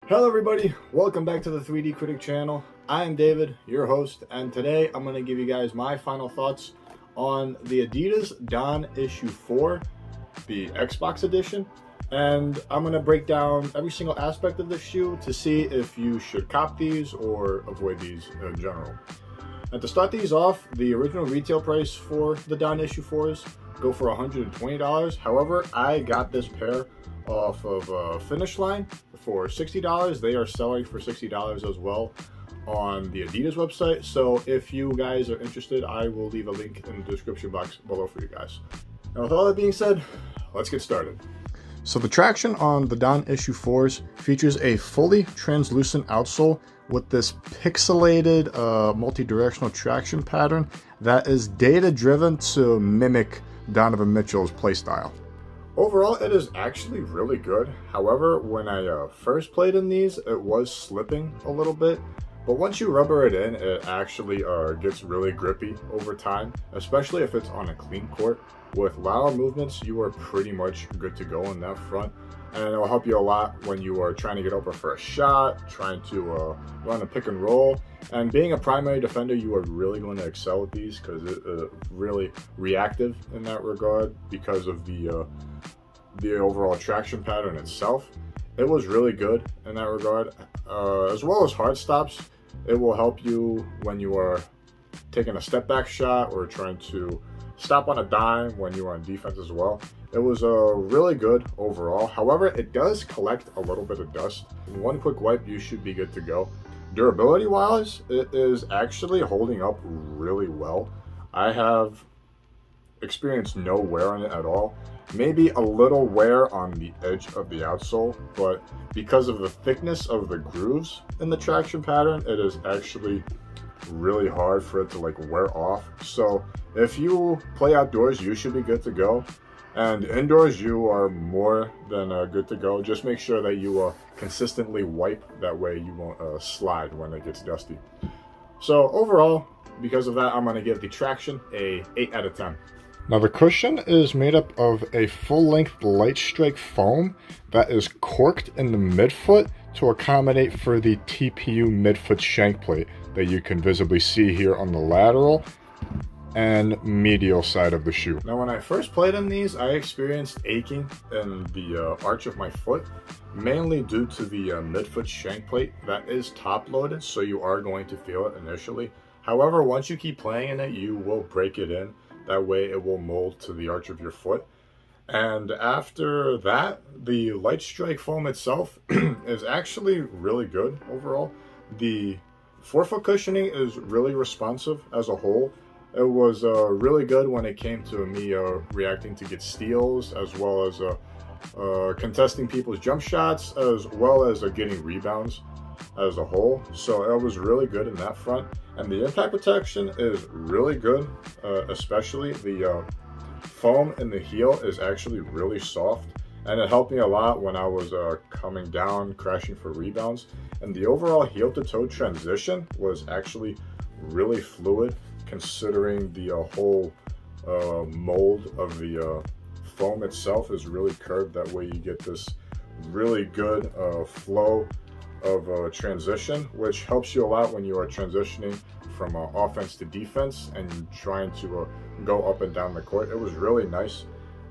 Hello everybody, welcome back to the 3D Critic channel. I am David, your host, and today I'm going to give you guys my final thoughts on the Adidas Don Issue 4, the Xbox edition, and I'm going to break down every single aspect of the shoe to see if you should cop these or avoid these in general. And to start these off, the original retail price for the Don Issue 4s go for $120. However, I got this pair off of Finish Line for $60. They are selling for $60 as well on the Adidas website. So if you guys are interested, I will leave a link in the description box below for you guys. And with all that being said, let's get started. So the traction on the Don Issue 4s features a fully translucent outsole with this pixelated multi-directional traction pattern that is data-driven to mimic Donovan Mitchell's playstyle. Overall, it is actually really good. However, when I first played in these, it was slipping a little bit. But once you rubber it in, it actually gets really grippy over time, especially if it's on a clean court. With lateral movements, you are pretty much good to go in that front. And it will help you a lot when you are trying to get open for a shot, trying to run a pick and roll. And being a primary defender, you are really going to excel with these because it's really reactive in that regard because of the overall traction pattern itself. It was really good in that regard. As well as hard stops, it will help you when you are taking a step back shot or trying to stop on a dime when you are on defense as well. It was really good overall. However, it does collect a little bit of dust. One quick wipe, you should be good to go. Durability wise, it is actually holding up really well. I have experienced no wear on it at all. Maybe a little wear on the edge of the outsole, but because of the thickness of the grooves in the traction pattern, it is actually really hard for it to like wear off. So if you play outdoors, you should be good to go. And indoors, you are more than good to go. Just make sure that you consistently wipe. That way you won't slide when it gets dusty. So overall, because of that, I'm going to give the traction a 8 out of 10. Now the cushion is made up of a full-length light strike foam that is corked in the midfoot to accommodate for the TPU midfoot shank plate that you can visibly see here on the lateral and medial side of the shoe. Now when I first played in these, I experienced aching in the arch of my foot, mainly due to the midfoot shank plate that is top loaded, so you are going to feel it initially. However, once you keep playing in it, you will break it in. That way it will mold to the arch of your foot. And after that, the light strike foam itself is actually really good overall. The forefoot cushioning is really responsive as a whole. It was really good when it came to me reacting to get steals, as well as contesting people's jump shots, as well as getting rebounds as a whole. So it was really good in that front. And the impact protection is really good, especially the foam in the heel is actually really soft. And it helped me a lot when I was coming down, crashing for rebounds. And the overall heel to toe transition was actually really fluid, considering the whole mold of the foam itself is really curved. That way you get this really good flow of transition, which helps you a lot when you are transitioning from offense to defense and trying to go up and down the court. It was really nice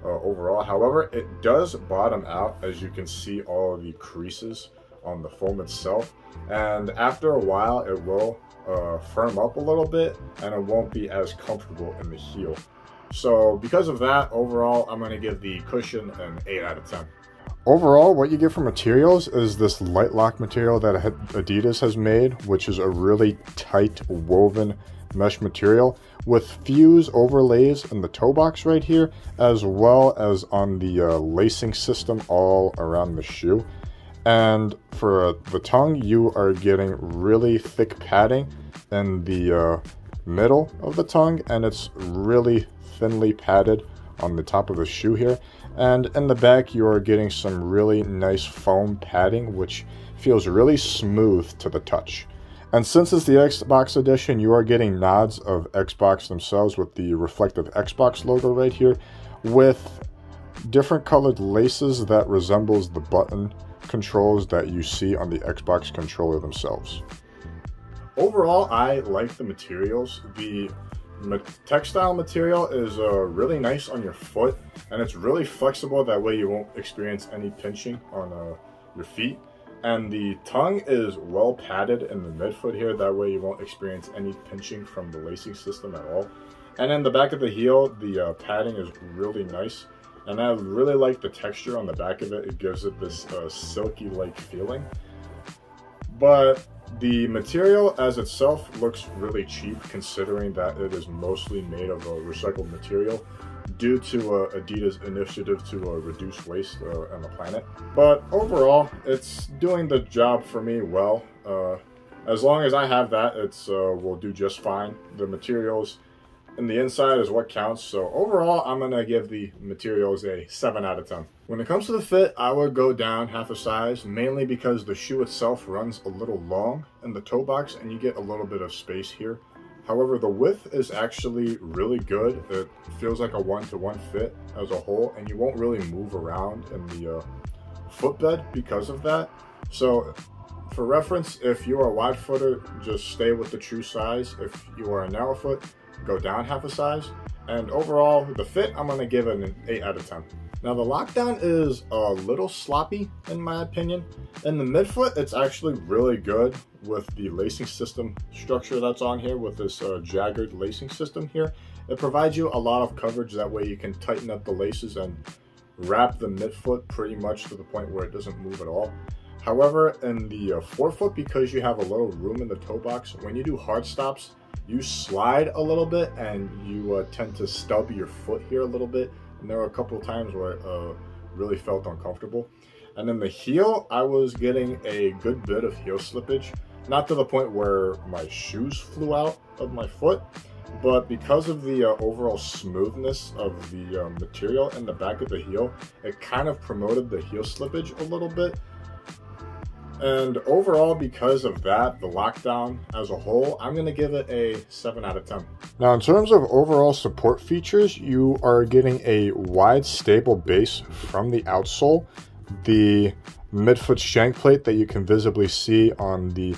overall. However, it does bottom out, as you can see all of the creases on the foam itself, and after a while it will firm up a little bit and it won't be as comfortable in the heel. So because of that, overall I'm going to give the cushion an 8 out of 10. Overall, what you get for materials is this light lock material that Adidas has made, which is a really tight woven mesh material with fuse overlays in the toe box right here, as well as on the lacing system all around the shoe. And for the tongue, you are getting really thick padding in the middle of the tongue, and it's really thinly padded on the top of the shoe here. And in the back, you are getting some really nice foam padding, which feels really smooth to the touch. And since it's the Xbox edition, you are getting nods of Xbox themselves with the reflective Xbox logo right here, with different colored laces that resembles the button controls that you see on the Xbox controller themselves. Overall, I like the materials. The textile material is really nice on your foot, and it's really flexible. That way you won't experience any pinching on your feet. And the tongue is well padded in the midfoot here. That way you won't experience any pinching from the lacing system at all. And in the back of the heel, the padding is really nice. And I really like the texture on the back of it. It gives it this silky-like feeling. But the material as itself looks really cheap, considering that it is mostly made of recycled material due to Adidas' initiative to reduce waste on the planet. But overall, it's doing the job for me well. As long as I have that, it's will do just fine. The materials and the inside is what counts. So overall, I'm gonna give the materials a 7 out of 10. When it comes to the fit, I would go down half a size, mainly because the shoe itself runs a little long in the toe box and you get a little bit of space here. However, the width is actually really good. It feels like a 1-to-1 fit as a whole, and you won't really move around in the footbed because of that. So for reference, if you are a wide footer, just stay with the true size. If you are a narrow foot, go down half a size. And overall, the fit, I'm gonna give it an 8 out of 10. Now the lockdown is a little sloppy in my opinion. In the midfoot, it's actually really good with the lacing system structure that's on here with this jagged lacing system here. It provides you a lot of coverage. That way you can tighten up the laces and wrap the midfoot pretty much to the point where it doesn't move at all. However, in the forefoot, because you have a little room in the toe box, when you do hard stops, you slide a little bit and you tend to stub your foot here a little bit. And there were a couple of times where it really felt uncomfortable. And in the heel, I was getting a good bit of heel slippage. Not to the point where my shoes flew out of my foot, but because of the overall smoothness of the material in the back of the heel, it kind of promoted the heel slippage a little bit. And overall, because of that, the lockdown as a whole, I'm going to give it a 7 out of 10. Now, in terms of overall support features, you are getting a wide, stable base from the outsole, the midfoot shank plate that you can visibly see on the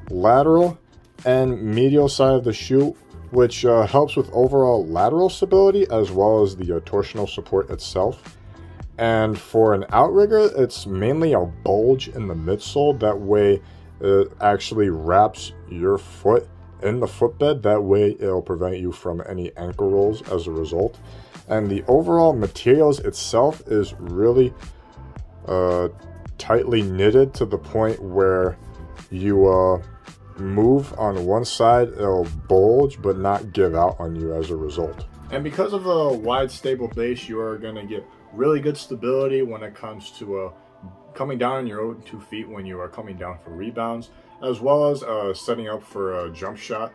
lateral and medial side of the shoe, which helps with overall lateral stability as well as the torsional support itself. And for an outrigger, it's mainly a bulge in the midsole. That way it actually wraps your foot in the footbed. That way it'll prevent you from any ankle rolls as a result. And the overall materials itself is really tightly knitted to the point where you move on one side, it'll bulge but not give out on you as a result. And because of the wide stable base, you are going to get really good stability when it comes to coming down on your own 2 feet when you are coming down for rebounds, as well as setting up for a jump shot.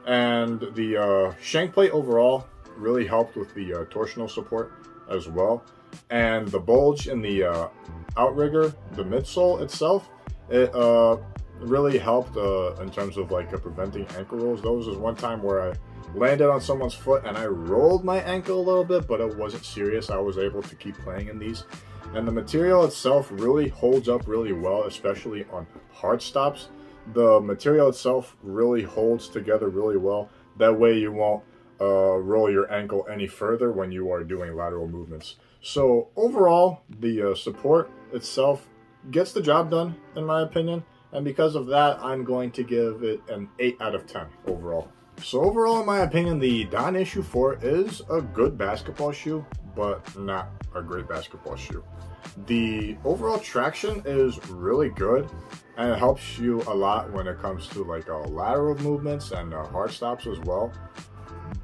And the shank plate overall really helped with the torsional support as well. And the bulge in the outrigger, the midsole itself, it really helped in terms of like preventing ankle rolls. There was this one time where I landed on someone's foot and I rolled my ankle a little bit, but it wasn't serious. I was able to keep playing in these. And the material itself really holds up really well, especially on hard stops. The material itself really holds together really well. That way you won't roll your ankle any further when you are doing lateral movements. So overall, the support itself gets the job done, in my opinion. And because of that, I'm going to give it an 8 out of 10 overall. So overall, in my opinion, the Don Issue 4 is a good basketball shoe, but not a great basketball shoe. The overall traction is really good, and it helps you a lot when it comes to like lateral movements and hard stops as well.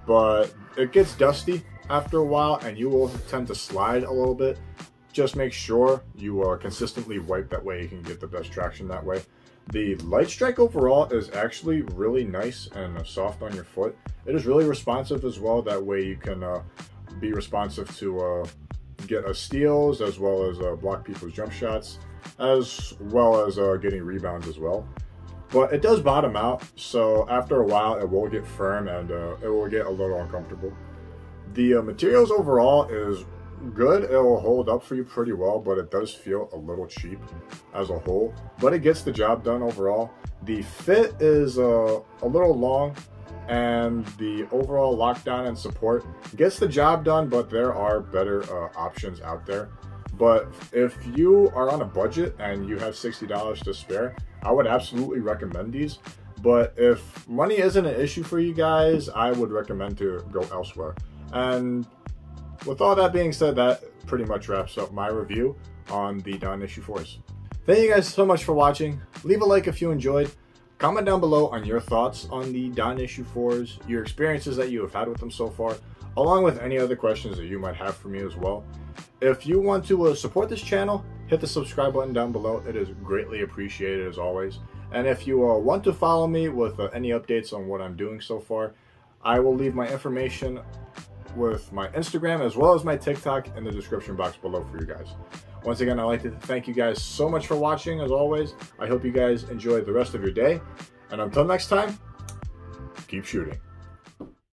But it gets dusty after a while, and you will tend to slide a little bit. Just make sure you consistently wipe, that way you can get the best traction that way. The light strike overall is actually really nice and soft on your foot. It is really responsive as well. That way you can be responsive to get steals as well as block people's jump shots, as well as getting rebounds as well. But it does bottom out, so after a while it will get firm and it will get a little uncomfortable. The materials overall is good. It will hold up for you pretty well, but it does feel a little cheap as a whole. But it gets the job done overall. The fit is a little long, and the overall lockdown and support gets the job done, but there are better options out there. But if you are on a budget and you have $60 to spare, I would absolutely recommend these. But if money isn't an issue for you guys, I would recommend to go elsewhere. And with all that being said, that pretty much wraps up my review on the Don Issue 4s. Thank you guys so much for watching. Leave a like if you enjoyed. Comment down below on your thoughts on the Don Issue 4s, your experiences that you have had with them so far, along with any other questions that you might have for me as well. If you want to support this channel, hit the subscribe button down below. It is greatly appreciated as always. And if you want to follow me with any updates on what I'm doing so far, I will leave my information with my Instagram as well as my TikTok in the description box below for you guys. Once again, I'd like to thank you guys so much for watching as always. I hope you guys enjoy the rest of your day. And until next time, keep shooting.